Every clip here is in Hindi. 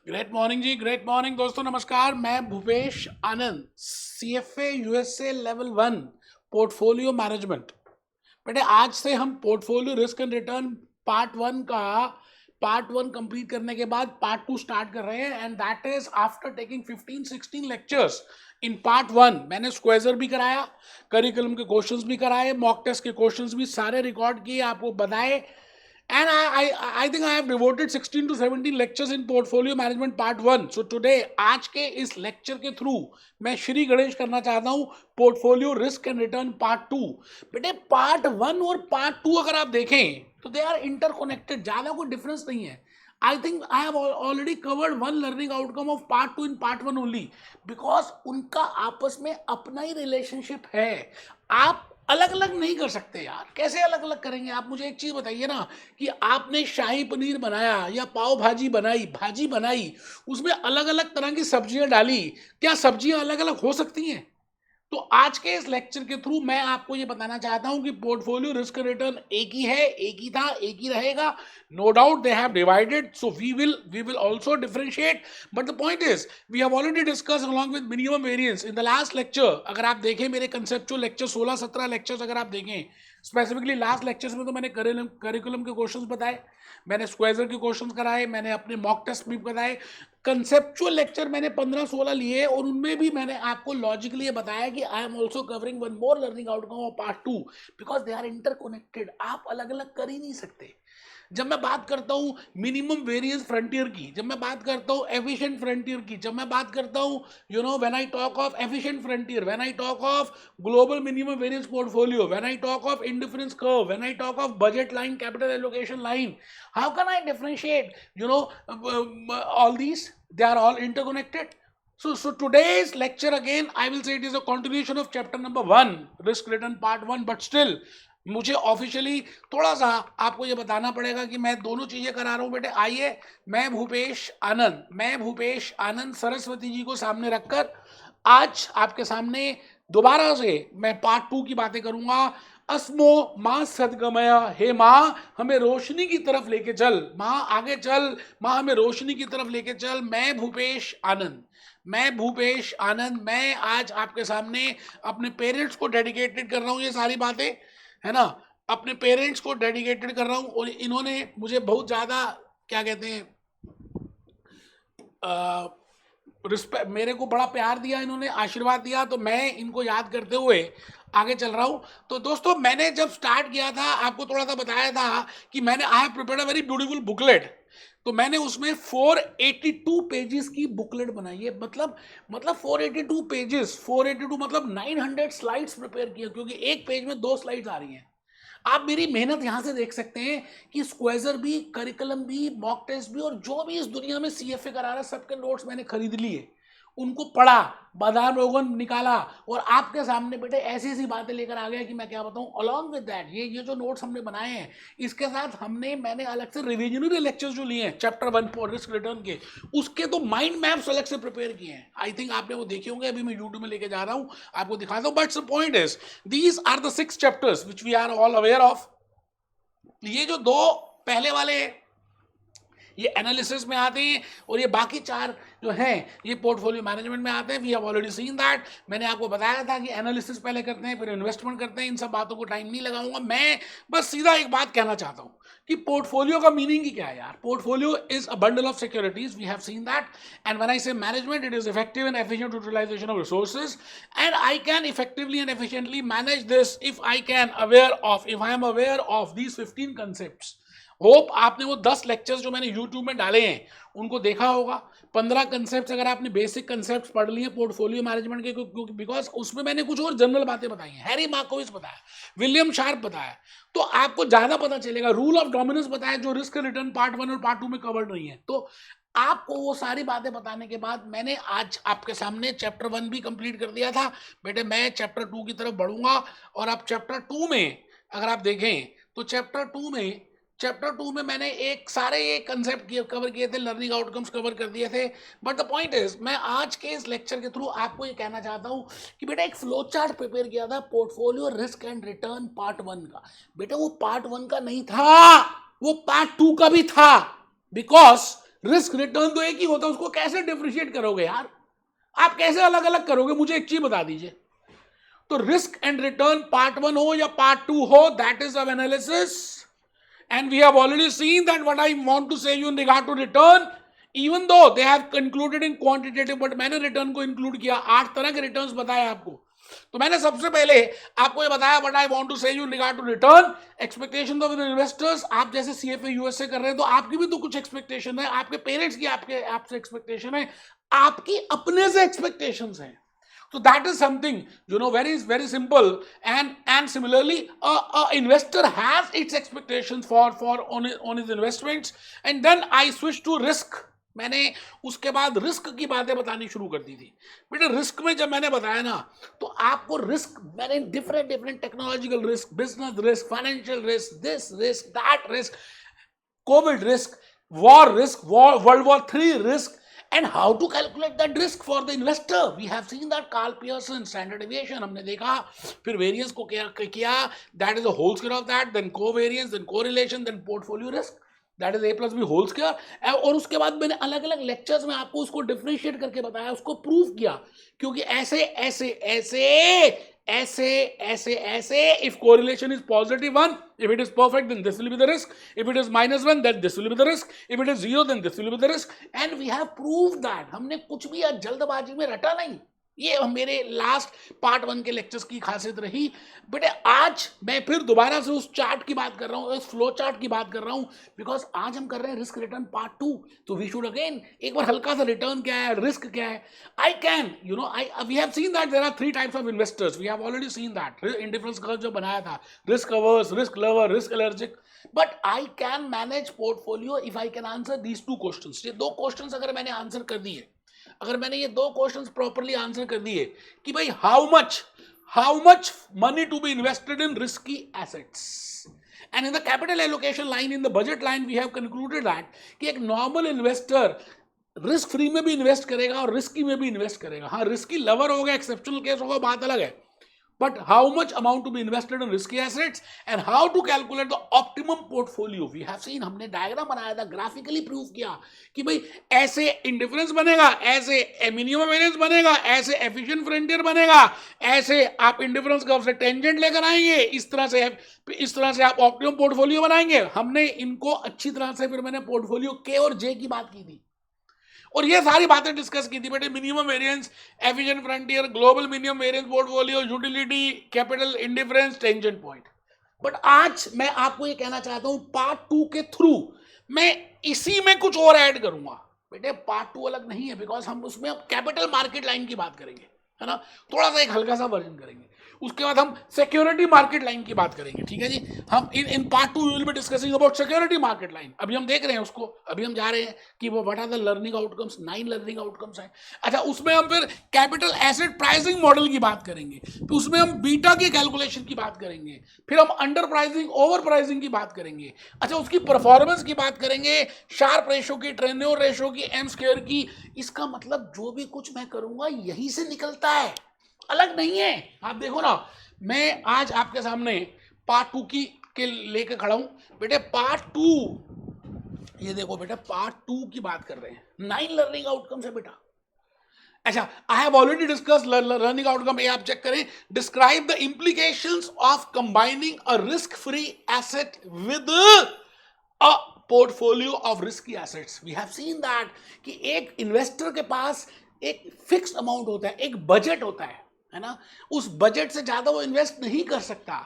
ग्रेट मॉर्निंग जी, ग्रेट मॉर्निंग दोस्तों, नमस्कार। मैं भूपेश आनंद, CFA USA level 1 portfolio management. बेटे आज से हम portfolio risk and return part one complete करने के बाद पार्ट 2 स्टार्ट कर रहे हैं, and that is after taking 15-16 lectures in part 1। मैंने स्क्वेजर भी कराया, करिकुलम के क्वेश्चंस भी कराए, मॉक टेस्ट के क्वेश्चंस भी सारे रिकॉर्ड किए, आपको बताए। And I think I have devoted 16 to 17 lectures in portfolio management part 1. So today आज के इस लेक्चर के थ्रू मैं श्री गणेश करना चाहता हूँ portfolio risk and return part 2। बेटे पार्ट 1 और पार्ट 2 अगर आप देखें तो दे आर इंटरकनेक्टेड, ज्यादा कोई डिफरेंस नहीं है। I think I have already covered one learning outcome of part 2 in part 1 only, because उनका आपस में अपना ही रिलेशनशिप है। आप अलग अलग नहीं कर सकते यार, कैसे अलग अलग करेंगे आप? मुझे एक चीज बताइए ना, कि आपने शाही पनीर बनाया या पाव भाजी बनाई, उसमें अलग अलग तरह की सब्जियां डाली, क्या सब्जियां अलग अलग हो सकती हैं? तो आज के इस लेक्चर के थ्रू मैं आपको ये बताना चाहता हूं कि पोर्टफोलियो रिस्क रिटर्न एक ही है, एक ही था, एक ही रहेगा। No doubt they have divided, so we will also differentiate, but the point is we have already discuss along with minimum variance in the last lecture. अगर आप देखें मेरे कंसेप्चुअल लेक्चर 16-17 लेक्चर्स अगर आप देखें, स्पेसिफिकली लास्ट लेक्चर्स में तो मैंने करिकुलम के क्वेश्चंस बताए, मैंने स्क्वेजर के क्वेश्चंस कराए, मैंने अपने मॉक टेस्ट भी बताए। कंसेप्चुअल लेक्चर मैंने 15-16 लिए, और उनमें भी मैंने आपको लॉजिकली ये बताया कि I am also covering one more learning outcome of part 2, because they are interconnected. आप अलग अलग कर ही नहीं सकते। जब मैं बात करता हूँ मिनिमम वेरिएंस फ्रंटियर की, जब मैं बात करता हूँ एफिशिएंट फ्रंटियर की, जब मैं बात करता हूँ when I talk of efficient frontier, when I talk of global minimum variance portfolio, when I talk of indifference curve, when I talk of budget line, capital allocation line, how can I differentiate all these? They are all interconnected. So today's lecture again, I will say it is a continuation of chapter number 1, risk return part 1, but still मुझे ऑफिशियली थोड़ा सा आपको ये बताना पड़ेगा कि मैं दोनों चीजें करा रहा हूं। बेटे आइए, मैं भूपेश आनंद सरस्वती जी को सामने रखकर आज आपके सामने दोबारा से मैं पार्ट 2 की बातें करूंगा। अस्मो माँ सदगमया, हे माँ हमें रोशनी की तरफ लेके चल, माँ आगे चल, माँ हमें रोशनी की तरफ लेके चल। मैं भूपेश आनंद मैं आज आपके सामने अपने पेरेंट्स को डेडिकेटेड कर रहा हूँ, ये सारी बातें है ना, अपने पेरेंट्स को डेडिकेटेड कर रहा हूँ। और इन्होंने मुझे बहुत ज़्यादा क्या कहते हैं रिस्पेक्ट, मेरे को बड़ा प्यार दिया, इन्होंने आशीर्वाद दिया, तो मैं इनको याद करते हुए आगे चल रहा हूँ। तो दोस्तों मैंने जब स्टार्ट किया था आपको थोड़ा सा बताया था कि मैंने I have prepared a very beautiful booklet. तो मैंने उसमें 482 पेजेस की बुकलेट बनाई है, मतलब 482 पेजेस, 482 मतलब 900 स्लाइड्स प्रिपेयर किया, क्योंकि एक पेज में 2 स्लाइड्स आ रही हैं। आप मेरी मेहनत यहां से देख सकते हैं कि स्क्वेजर भी, करिकुलम भी, मॉक टेस्ट भी, और जो भी इस दुनिया में CFA करा रहा है सबके नोट्स मैंने खरीद लिए, उनको पढ़ा, बादाम रोगन निकाला, और आपके सामने बेटे ऐसी ऐसी बातें लेकर आ गया कि मैं क्या बताऊं। अलॉन्ग विद दैट ये जो नोट्स हमने बनाए हैं, इसके साथ मैंने अलग से रिविजनरी लेक्चर्स जो लिए हैं चैप्टर 1 फॉर रिस्क रिटर्न के, उसके तो माइंड मैप्स अलग से प्रिपेयर किए हैं। आई थिंक आपने वो देखे होंगे, अभी मैं यूट्यूब में लेके जा रहा हूं, आपको दिखाता हूं। But the point is these are the 6 chapters which we are all aware of. ये जो 2 पहले वाले ये एनालिसिस में आते हैं, और ये बाकी 4 जो हैं ये पोर्टफोलियो मैनेजमेंट में आते हैं। We have already seen that. मैंने आपको बताया था कि एनालिसिस पहले करते हैं, फिर इन्वेस्टमेंट करते हैं। इन सब बातों को टाइम नहीं लगाऊंगा, मैं बस सीधा एक बात कहना चाहता हूं कि पोर्टफोलियो का मीनिंग ही क्या है यार। Portfolio is a bundle of securities, we have seen that, and when I say management, it is effective and efficient utilisation of resources, and I can effectively and efficiently manage this if I am aware of these 15 concepts. Hope आपने वो 10 लेक्चर्स जो मैंने यूट्यूब में डाले हैं उनको देखा होगा। 15 कंसेप्ट अगर आपने बेसिक कंसेप्ट पढ़ लिए पोर्टफोलियो मैनेजमेंट के, क्योंकि बिकॉज उसमें मैंने कुछ और जनरल बातें बताई हैं, हैरी मार्कोविच बताया, विलियम शार्प बताया, तो आपको ज्यादा पता चलेगा। रूल ऑफ डोमिनेंस बताया जो रिस्क रिटर्न पार्ट 1 और पार्ट 2 में कवर्ड नहीं है। तो आपको वो सारी बातें बताने के बाद मैंने आज आपके सामने चैप्टर 1 भी कंप्लीट कर दिया था। बेटे मैं चैप्टर 2 की तरफ बढ़ूंगा, और आप चैप्टर 2 में अगर आप देखें तो चैप्टर 2 में मैंने सारे ये कंसेप्ट कवर किए थे, लर्निंग आउटकम्स कवर कर दिए थे। बट द पॉइंट इज मैं आज के इस लेक्चर के थ्रू आपको ये कहना चाहता हूँ कि बेटा एक फ्लो चार्ट प्रिपेयर किया था portfolio risk and return part 1 का। बेटा वो पार्ट 1 का नहीं था, वो पार्ट 2 का भी था, बिकॉज रिस्क रिटर्न तो एक ही होता है, उसको कैसे डिफरेंशिएट करोगे यार? आप कैसे अलग अलग करोगे? मुझे एक चीज बता दीजिए। तो रिस्क एंड रिटर्न पार्ट 1 हो या पार्ट 2 हो, that is of analysis, and we have already seen that what I want to say you in regard to return, even though they have concluded in quantitative, but मैंने रिटर्न को इंक्लूड किया। 8 तरह के रिटर्न्स बताए आपको। तो मैंने सबसे पहले आपको ये बताया what I want to say you in regard to return, expectation of investors. आप जैसे CFA USA कर रहे हैं तो आपकी भी तो कुछ एक्सपेक्टेशन है, आपके पेरेंट्स की आपसे एक्सपेक्टेशन है, आपकी अपने से एक्सपेक्टेशंस हैं। So that is something, very simple, and similarly a investor has its expectations for on his investments, and then I switch to risk। मैंने उसके बाद रिस्क की बातें बतानी शुरू कर दी थी। बेटे रिस्क में जब मैंने बताया ना, तो आपको रिस्क मैंने different technological risk, business risk, financial risk, this risk, that risk, Covid risk, war risk, world war 3 risk, and how to calculate that risk for the investor. We have seen that Carl Pearson, standard deviation हमने देखा, फिर variance को किया, that is a whole square of that, then covariance, then correlation, then portfolio risk, that is A plus B whole square। और उसके बाद मैंने अलग अलग लेक्चर्स में आपको उसको डिफरेंशिएट करके बताया, उसको प्रूव किया, क्योंकि ऐसे ऐसे ऐसे ऐसे ऐसे ऐसे if correlation is positive 1, if it is perfect then this will be the risk, if it is -1 then this will be the risk, if it is 0 then this will be the risk, and we have proved that। हमने कुछ भी आज जल्दबाजी में रटा नहीं। ये मेरे लास्ट पार्ट 1 के लेक्चर्स की खासियत रही। बेटे आज मैं फिर दोबारा से उस चार्ट की बात कर रहा हूँ, उस फ्लो चार्ट की बात कर रहा हूँ, बिकॉज आज हम कर रहे हैं रिस्क रिटर्न पार्ट 2। तो वी शुड अगेन एक बार हल्का सा रिटर्न क्या है, रिस्क क्या है। I can we have seen that there are 3 types of investors, we have already seen that. Indifference curve जो बनाया था, risk averse, risk lover, risk allergic, but I can manage portfolio if I can answer these 2 questions. ये 2 क्वेश्चंस अगर मैंने आंसर कर दिए, अगर मैंने ये 2 क्वेश्चंस प्रॉपर्ली आंसर कर दिए कि भाई how much money to be invested in risky assets, and in the capital allocation line, in the budget line, we have concluded that कि एक नॉर्मल इन्वेस्टर रिस्क फ्री में भी इन्वेस्ट करेगा और रिस्की में भी इन्वेस्ट करेगा। हाँ, रिस्की लवर होगा, एक्सेप्शनल केस होगा, बात अलग है, but how much amount to be invested in risky assets and how to calculate the optimum portfolio we have seen। हमने डायग्राम बनाया था, ग्राफिकली प्रूव किया कि भाई ऐसे इंडिफरेंस बनेगा, ऐसे मिनिमम वेरिएंस बनेगा, ऐसे एफिशिएंट फ्रंटियर बनेगा, ऐसे आप इंडिफरेंस कर्व से टेंजेंट लेकर आएंगे, इस तरह से आप ऑप्टिमम पोर्टफोलियो बनाएंगे। हमने इनको अच्छी तरह से, फिर मैंने पोर्टफोलियो के और जे की बात की थी और ये सारी बातें डिस्कस की थी। बेटे minimum variance, efficient frontier, global minimum variance portfolio, utility, capital indifference, tangent point. But आज मैं आपको ये कहना चाहता हूं, पार्ट 2 के थ्रू मैं इसी में कुछ और ऐड करूंगा। बेटे पार्ट 2 अलग नहीं है, बिकॉज हम उसमें अब कैपिटल मार्केट लाइन की बात करेंगे, है ना, थोड़ा सा एक हल्का सा वर्जन करेंगे। उसके बाद हम सिक्योरिटी मार्केट लाइन की बात करेंगे, ठीक है जी। हम in part 2 we will be discussing about security market line. अभी हम देख रहे हैं उसको, अभी हम जा रहे हैं कि वो what are the learning outcomes, 9 learning outcomes हैं। अच्छा, उसमें हम फिर कैपिटल एसेट प्राइसिंग मॉडल की बात करेंगे, फिर उसमें हम बीटा की कैलकुलेशन की बात करेंगे, फिर हम अंडर प्राइसिंग, ओवर प्राइसिंग की बात करेंगे। अच्छा, उसकी परफॉर्मेंस की बात करेंगे, शार्प रेशो की, टेन्योर रेशो की, एम स्क्वायर की। इसका मतलब जो भी कुछ मैं करूंगा यहीं से निकलता है, अलग नहीं है। आप देखो ना, मैं आज आपके सामने पार्ट 2 के लेके खड़ा हूं। बेटे पार्ट 2, ये देखो बेटा, पार्ट 2 की बात कर रहे हैं, 9 लर्निंग आउटकम्स है बेटा। अच्छा, I have already discuss learning outcome. ये आप चेक करें, describe the implications of combining a risk free asset with a portfolio of risky assets. We have seen that कि एक इन्वेस्टर के पास एक फिक्स्ड अमाउंट होता है, एक बजट होता है ना, उस बजट से ज्यादा वो इन्वेस्ट नहीं कर सकता।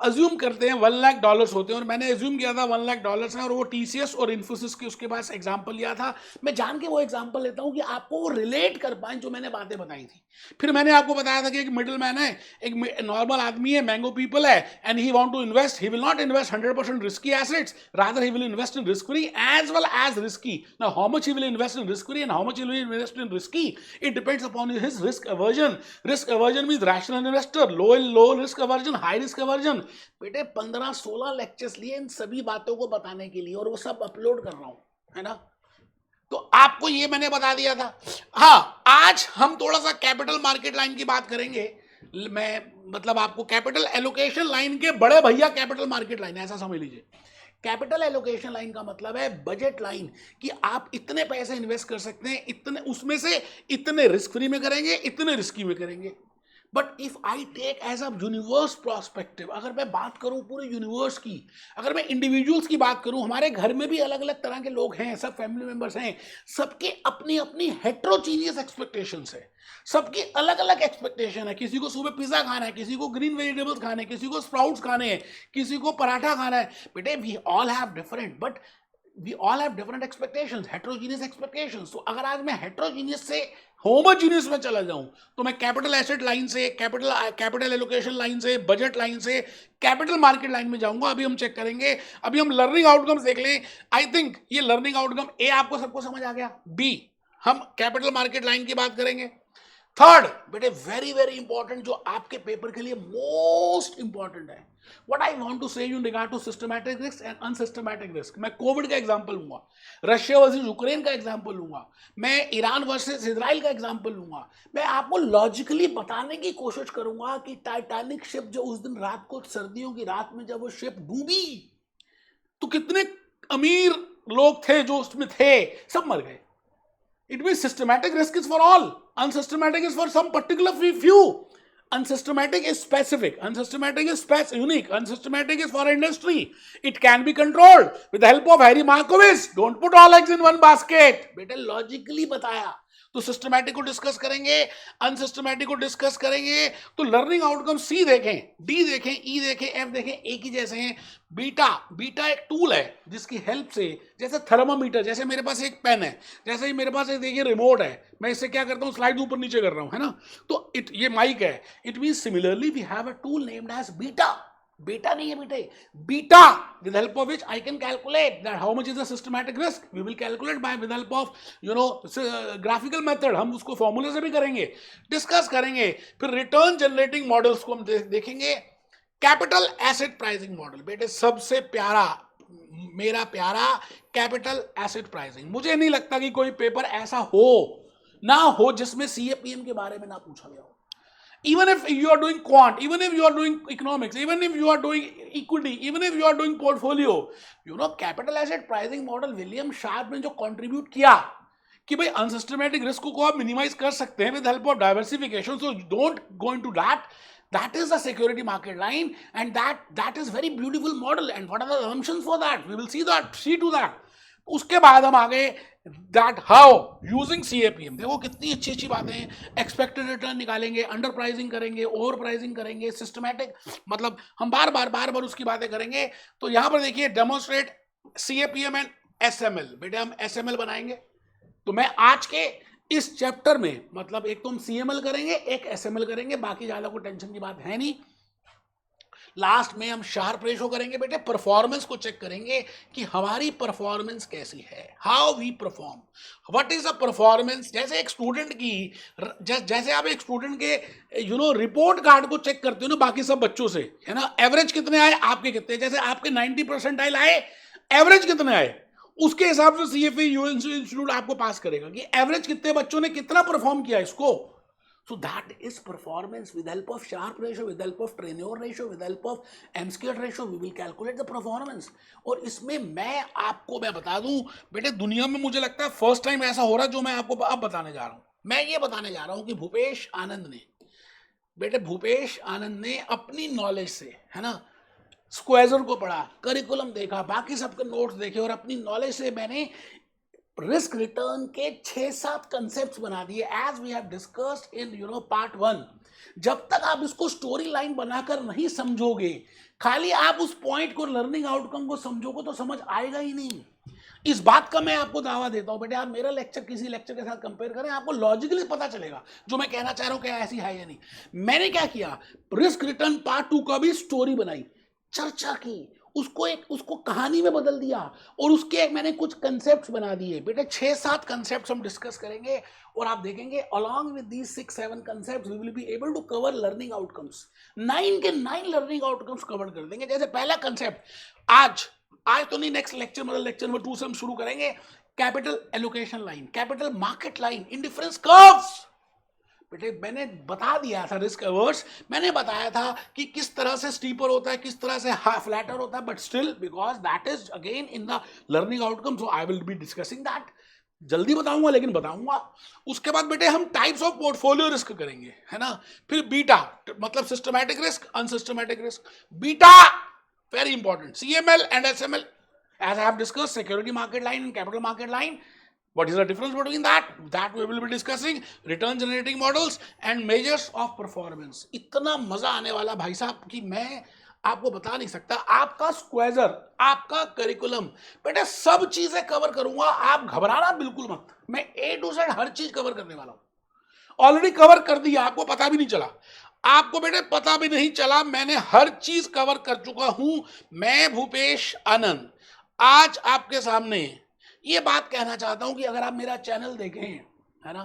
अज्यूम करते हैं $1 लाख होते हैं, और मैंने अज्यूम किया था $1 लाख है, और वो TCS और इन्फोसिस के उसके पास एग्जांपल लिया था। मैं जान के वो एग्जांपल लेता हूं कि आपको वो रिलेट कर पाए जो मैंने बातें बताई थी। फिर मैंने आपको बताया था कि एक मिडिल मैन है, एक नॉर्मल आदमी है, मैंगो पीपल है, and he want to invest. He will not invest 100% risky assets, rather he will invest in risk free as well as risky. Now how much he will invest in risk free and how much he will invest in risky, it depends upon his risk aversion. Risk aversion means rational investor, low risk aversion, high risk aversion. बेटे 15-16 लेक्चर्स लिए इन सभी बातों को बताने के लिए, और वो सब अपलोड कर रहा हूं, है ना। तो आपको ये मैंने बता दिया था। हाँ, आज हम थोड़ा सा कैपिटल मार्केट लाइन की बात करेंगे। मैं मतलब आपको कैपिटल एलोकेशन लाइन के बड़े भैया कैपिटल मार्केट लाइन, ऐसा समझ लीजिए। कैपिटल एलोकेशन लाइन का मतलब है बजट लाइन, कि आप इतने पैसे इन्वेस्ट कर सकते हैं, इतने उसमें से इतने रिस्क फ्री में करेंगे, इतने रिस्की में करेंगे। But if I take as a universe prospective, अगर मैं बात करूं पूरे यूनिवर्स की, अगर मैं इंडिविजुअल्स की बात करूं, हमारे घर में भी अलग अलग तरह के लोग हैं, सब फैमिली मेंबर्स हैं, सबके अपनी अपनी हेट्रोजीनियस एक्सपेक्टेशंस है, सबकी अलग अलग एक्सपेक्टेशन है। किसी को सुबह पिज्जा खाना है, किसी को ग्रीन वेजिटेबल्स खाने, किसी को स्प्राउट्स खाने हैं, किसी को पराठा खाना है। बेटे we all have different, but we all have different expectations, heterogeneous expectations. तो अगर आज मैं हेट्रोजीनियस से होमोजीनियस में चला जाऊं, तो मैं कैपिटल एसेट लाइन से, कैपिटल एलोकेशन लाइन से, बजट लाइन से कैपिटल मार्केट लाइन में जाऊंगा। अभी हम चेक करेंगे, अभी हम लर्निंग आउटकम्स देख लें। आई थिंक ये लर्निंग आउटकम ए आपको सबको समझ आ गया। बी हम कैपिटल मार्केट लाइन की बात करेंगे। थर्ड बेटे वेरी वेरी इंपॉर्टेंट, जो आपके पेपर के लिए मोस्ट इंपॉर्टेंट है, what I want to say you in regard to systematic risk and unsystematic risk. मैं कोविड का एग्जांपल लूंगा, रशिया वर्सेस यूक्रेन का एग्जांपल लूंगा, मैं ईरान वर्सेस इजराइल का एग्जांपल लूंगा। मैं आपको लॉजिकली बताने की कोशिश करूंगा कि टाइटैनिक शिप जो उस दिन रात को, सर्दियों की रात में जब वो शिप डूबी, तो कितने अमीर लोग थे जो उसमें थे, सब मर गए। It means systematic risk is for all. Unsystematic is for some particular few. Unsystematic is specific. Unsystematic is unique. Unsystematic is for industry. It can be controlled with the help of Harry Markowitz. Don't put all eggs in one basket. बेटे लॉजिकली बताया। तो सिस्टमैटिक को डिस्कस करेंगे, अनसिस्टमैटिक को डिस्कस करेंगे। तो लर्निंग आउटकम सी देखें, डी देखें, ई देखें, एफ देखें, एक ही जैसे हैं। बीटा एक टूल है जिसकी हेल्प से, जैसे थर्मामीटर, जैसे मेरे पास एक पेन है, जैसे ही मेरे पास एक देखिए रिमोट है, मैं इससे क्या करता हूँ, स्लाइड ऊपर नीचे कर रहा हूँ, है ना। तो ये माइक है। It mean similarly we have a tool named as beta. Beta नहीं है बेटे, beta, with the help of which I can calculate that how much is the systematic risk. We will calculate by with the help of graphical method. हम उसको फॉर्मूले से भी करेंगे, डिस्कस करेंगे। फिर रिटर्न जनरेटिंग मॉडल्स को हम देखेंगे। कैपिटल एसेट प्राइसिंग मॉडल, बेटे सबसे प्यारा, मेरा प्यारा कैपिटल एसेट प्राइसिंग। मुझे नहीं लगता कि कोई पेपर ऐसा हो ना हो जिसमें CAPM के बारे में ना पूछा गया हो। Even if you are doing quant, even if you are doing economics, even if you are doing equity, even if you are doing portfolio, capital asset pricing model William sharp ने जो कंट्रीब्यूट किया कि भाई अनसिस्टमैटिक रिस्क को आप मिनिमाइज कर सकते हैं with help of diversification, so don't go into that is the security market line, and that is very beautiful model. And what are the assumptions for that? We will see to that. उसके बाद हम आगे दैट हाउ यूजिंग CAPM, देखो कितनी अच्छी अच्छी बातें हैं। एक्सपेक्टेड रिटर्न निकालेंगे, अंडर प्राइसिंग करेंगे, ओवर प्राइसिंग करेंगे, सिस्टमैटिक, मतलब हम बार बार उसकी बातें करेंगे। तो यहां पर देखिए डेमोन्स्ट्रेट CAPM एंड SML। बेटे हम SML बनाएंगे। तो मैं आज के इस चैप्टर में, मतलब एक तो हम CML करेंगे, एक SML करेंगे, बाकी ज्यादा कोई टेंशन की बात है नहीं। लास्ट में हम शार्प रेशो करेंगे, बेटे परफॉर्मेंस को चेक करेंगे कि हमारी परफॉर्मेंस कैसी है, how we perform, what is a performance. जैसे एक स्टूडेंट की, जैसे आप एक स्टूडेंट के रिपोर्ट कार्ड को चेक करते हो ना बाकी सब बच्चों से, है ना, एवरेज कितने आए, आपके कितने, जैसे आपके 90% आए, एवरेज कितने आए, उसके हिसाब से CFA इंस्टीट्यूट आपको पास करेगा कि एवरेज कितने बच्चों ने कितना परफॉर्म किया इसको। So that is performance. With the help of Sharpe ratio, with the help of tenure ratio, with the help of M-squared ratio, we will calculate the performance. और इसमें मैं बता दूं बेटे, दुनिया में मुझे लगता है फर्स्ट टाइम ऐसा हो रहा है जो मैं आपको अब बताने जा रहा हूं। मैं ये बताने जा रहा हूं कि भूपेश आनंद ने अपनी नॉलेज से, है ना, स्क्वेजर को पढ़ा, करिकुलम देखा, बाकी सबके नोट्स देखे, और अपनी नॉलेज से मैंने रिस्क रिटर्न के 6-7 कंसेप्ट बना दिए, as we have discussed in part 1। जब तक आप इसको स्टोरी लाइन बनाकर नहीं समझोगे, खाली आप उस पॉइंट को, लर्निंग आउटकम को समझोगे, तो समझ आएगा ही नहीं। इस बात का मैं आपको दावा देता हूं बेटे, आप मेरा लेक्चर किसी लेक्चर के साथ कंपेयर करें, आपको लॉजिकली पता चलेगा जो मैं कहना चाह रहा हूं क्या ऐसी है या नहीं। मैंने क्या किया, रिस्क रिटर्न पार्ट 2 का भी स्टोरी बनाई, चर्चा की, उसको कहानी में बदल दिया, और उसके मैंने कुछ कंसेप्ट्स बना दिए। बेटे 6-7 कंसेप्ट्स हम डिस्कस करेंगे, और आप देखेंगे along with these 6-7 concepts we will be able to cover learning outcomes. 9 के 9 लर्निंग आउटकम्स कवर कर देंगे। जैसे पहला कंसेप्ट आज तो नहीं, नेक्स्ट लेक्चर, मतलब लेक्चर नंबर 2 से हम शुरू करेंगे। Capital allocation line, capital market line, indifference curves. बेटे मैंने बता दिया था रिस्क अवर्स, मैंने बताया था कि किस तरह से स्टीपर होता है, किस तरह से फ्लैटर होता है, but still because that is again in the learning outcome, so I will be discussing that. जल्दी बताऊंगा लेकिन बताऊंगा। उसके बाद बेटे हम टाइप्स ऑफ पोर्टफोलियो रिस्क करेंगे, है ना। फिर बीटा मतलब systematic risk, unsystematic risk. Beta very important, CML and SML as I have discussed, security market line and capital market line. What is the difference between that? That we will be discussing. Return generating models and measures of performance. इतना मजा आने वाला भाई साहब कि मैं आपको बता नहीं सकता। आपका स्क्वेजर, आपका करिकुलम, बेटा सब चीजें कवर करूंगा, आप घबराना बिल्कुल मत। मैं A to Z हर चीज कवर करने वाला हूं। ऑलरेडी कवर कर दिया, आपको पता भी नहीं चला, आपको बेटे पता भी नहीं चला, मैंने हर चीज कवर कर चुका हूं। मैं भूपेश आनंद आज आपके सामने ये बात कहना चाहता हूं कि अगर आप मेरा चैनल देखें, है ना,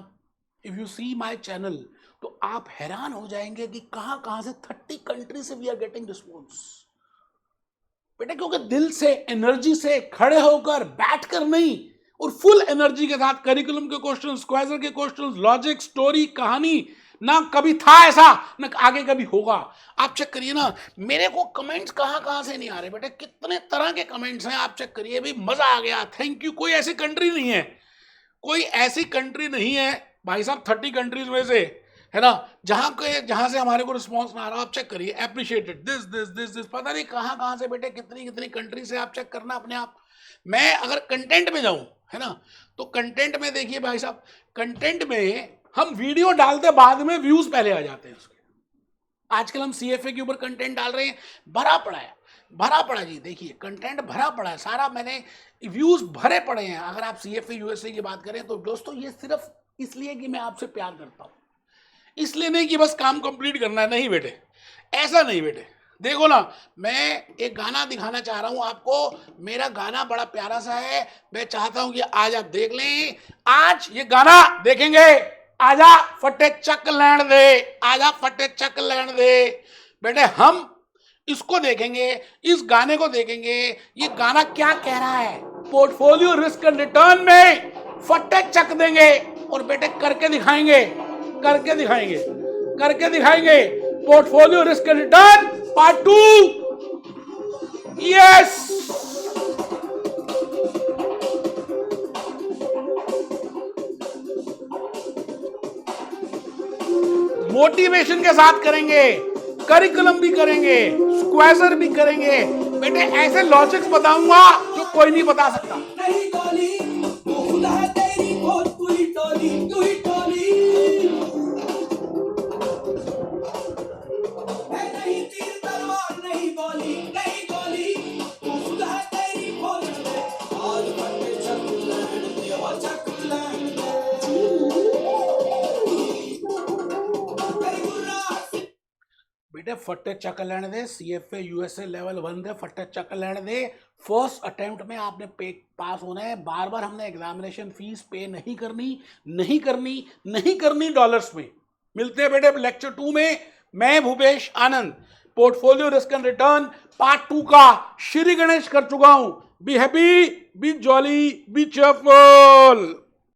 if you see my channel, तो आप हैरान हो जाएंगे कि कहां कहां से 30 कंट्री से वी आर गेटिंग रिस्पॉन्स बेटे, क्योंकि दिल से, एनर्जी से, खड़े होकर, बैठकर नहीं, और फुल एनर्जी के साथ करिकुलम के क्वेश्चन, स्क्वायर के क्वेश्चन, लॉजिक, स्टोरी, कहानी, ना कभी था ऐसा, ना आगे कभी होगा। आप चेक करिए ना, मेरे को कमेंट्स कहां कहां से नहीं आ रहे बेटे, कितने तरह के कमेंट्स हैं, आप चेक करिए भी, मजा आ गया, थैंक यू। कोई ऐसी कंट्री नहीं है, कोई ऐसी कंट्री नहीं है भाई साहब 30 कंट्रीज में से, है ना, जहां से हमारे को रिस्पॉन्स ना आ रहा। आप चेक करिए, appreciated this this this this, पता नहीं कहां से बेटे, कितनी कितनी कंट्री से, आप चेक करना अपने आप। मैं अगर कंटेंट में जाऊं, है ना, तो कंटेंट में देखिए भाई साहब, कंटेंट में हम वीडियो डालते बाद में व्यूज पहले आ जाते हैं उसके। आजकल हम सीएफए के ऊपर कंटेंट डाल रहे हैं, भरा पड़ा है, भरा पड़ा जी, देखिए कंटेंट भरा पड़ा है सारा, मैंने व्यूज भरे पड़े हैं। अगर आप सीएफए यूएसए की बात करें तो दोस्तों, ये सिर्फ इसलिए कि मैं आपसे प्यार करता हूं, इसलिए नहीं कि बस काम कंप्लीट करना है, नहीं बेटे, ऐसा नहीं बेटे। देखो ना, मैं एक गाना दिखाना चाह रहा हूं आपको, मेरा गाना बड़ा प्यारा सा है, मैं चाहता हूं कि आज आप देख लें, आज ये गाना देखेंगे, आजा फटे चक लैंड दे, आजा फटे चक लैंड दे, बेटे हम इसको देखेंगे, इस गाने को देखेंगे, ये गाना क्या कह रहा है, पोर्टफोलियो रिस्क एंड रिटर्न में फटे चक देंगे, और बेटे करके दिखाएंगे, करके दिखाएंगे, करके दिखाएंगे, portfolio risk and return part 2। Yes, motivation के साथ करेंगे, करिकुलम भी करेंगे, स्क्वायर भी करेंगे, बेटे ऐसे लॉजिक्स बताऊंगा जो कोई नहीं बता सकता। बेटे फट्टे चक लेने दे, सीएफए यूएसए लेवल 1 दे, फट्टे चक लेने दे। फर्स्ट अटेम्प्ट में आपने पास होना है, बार बार हमने एग्जामिनेशन फीस पे नहीं करनी, नहीं करनी, नहीं करनी डॉलर्स में। मिलते हैं बेटे लेक्चर 2 में। मैं Bhupesh Anand portfolio risk and return part 2 का श्री गणेश कर चुका हूं। Be happy, be jolly, be cheerful.